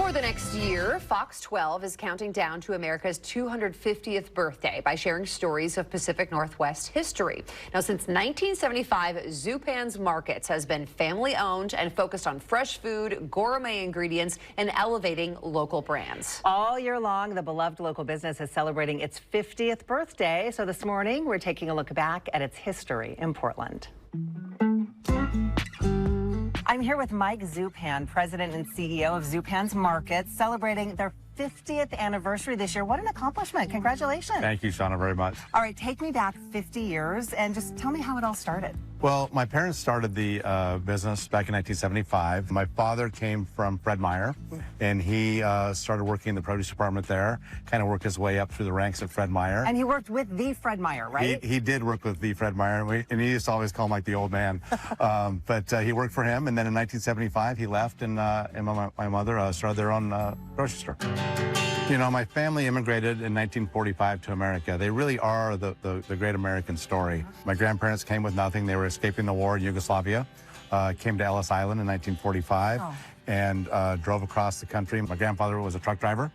For the next year, Fox 12 is counting down to America's 250th birthday by sharing stories of Pacific Northwest history. Now, since 1975, Zupan's Markets has been family-owned and focused on fresh food, gourmet ingredients, and elevating local brands. All year long, the beloved local business is celebrating its 50th birthday. So this morning, we're taking a look back at its history in Portland. I'm here with Mike Zupan, president and CEO of Zupan's Markets, celebrating their 50th anniversary this year. What an accomplishment. Congratulations. Thank you, Shauna, very much. All right, take me back 50 years and just tell me how it all started. Well, my parents started the business back in 1975. My father came from Fred Meyer, and he started working in the produce department there, kind of worked his way up through the ranks at Fred Meyer. And he worked with the Fred Meyer, right? He did work with the Fred Meyer, and he used to always call him like the old man. But he worked for him, and then in 1975, he left, and my mother started their own grocery store. You know, my family immigrated in 1945 to America. They really are the great American story. My grandparents came with nothing. They were escaping the war in Yugoslavia, came to Ellis Island in 1945, and drove across the country. My grandfather was a truck driver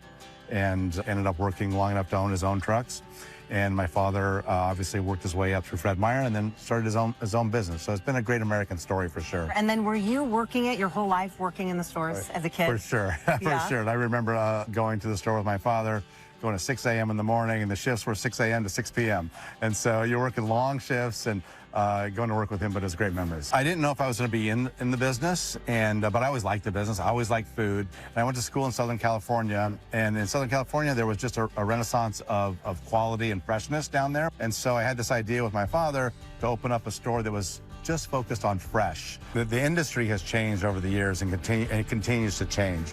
and ended up working long enough to own his own trucks. And my father obviously worked his way up through Fred Meyer and then started his own business. So it's been a great American story for sure. And then were you working it your whole life, working in the stores as a kid? For sure, for sure. And I remember going to the store with my father, going to 6 a.m. in the morning, and the shifts were 6 a.m. to 6 p.m. And so you're working long shifts and going to work with him, but it's great memories. I didn't know if I was going to be in the business, but I always liked the business. I always liked food. And I went to school in Southern California, and in Southern California, there was just a renaissance of quality and freshness down there. And so I had this idea with my father to open up a store that was just focused on fresh. The industry has changed over the years and it continues to change.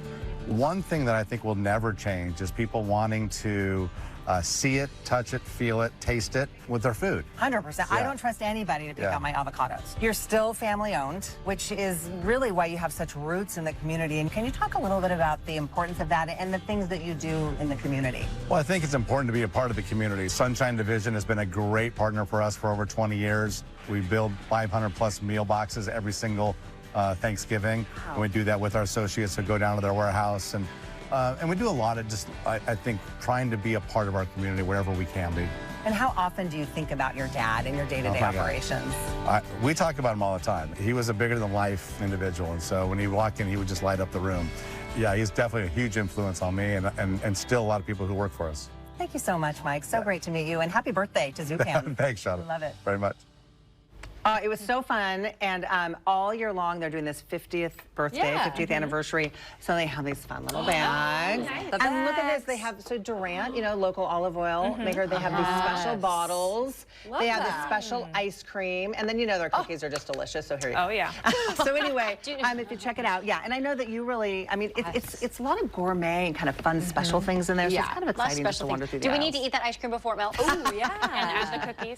One thing that I think will never change is people wanting to see it, touch it, feel it, taste it with their food. 100%. Yeah. I don't trust anybody to pick out my avocados. You're still family owned, which is really why you have such roots in the community. And can you talk a little bit about the importance of that and the things that you do in the community? Well, I think it's important to be a part of the community. Sunshine Division has been a great partner for us for over 20 years. We build 500 plus meal boxes every single Thanksgiving. Wow. And we do that with our associates who go down to their warehouse. And we do a lot of just, I think, trying to be a part of our community wherever we can be. And how often do you think about your dad and your day-to-day operations? We talk about him all the time. He was a bigger-than-life individual, and so when he walked in, he would just light up the room. Yeah, he's definitely a huge influence on me and still a lot of people who work for us. Thank you so much, Mike. So great to meet you, and happy birthday to Zupan. Thanks, Shauna. Love it. Very much. It was so fun, and all year long they're doing this 50th birthday, 50th anniversary. So they have these fun little bags. Nice. And look at this, they have, so Durant, you know, local olive oil maker, they have these special bottles. They have this special ice cream, and then you know their cookies are just delicious, so here you go. Oh, yeah. So anyway, if you check it out, and I know that you really, I mean, it's a lot of gourmet and kind of fun special things in there, so it's kind of exciting just to wander through the Do we aisles. need to eat that ice cream before it melts? Oh, yeah. And add the cookies.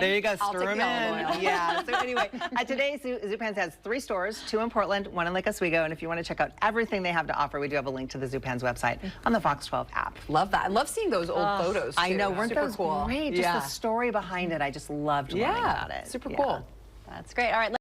There you go, I'll stir take them the olive in. oil. Yeah, so anyway, today Zupan's has 3 stores, 2 in Portland, 1 in Lake Oswego, and if you want to check out everything they have to offer, we do have a link to the Zupan's website on the Fox 12 app. Love that. I love seeing those old photos, too. I know, weren't Super those cool. great? Just the story behind it, I just loved learning about it. Super cool. That's great. All right.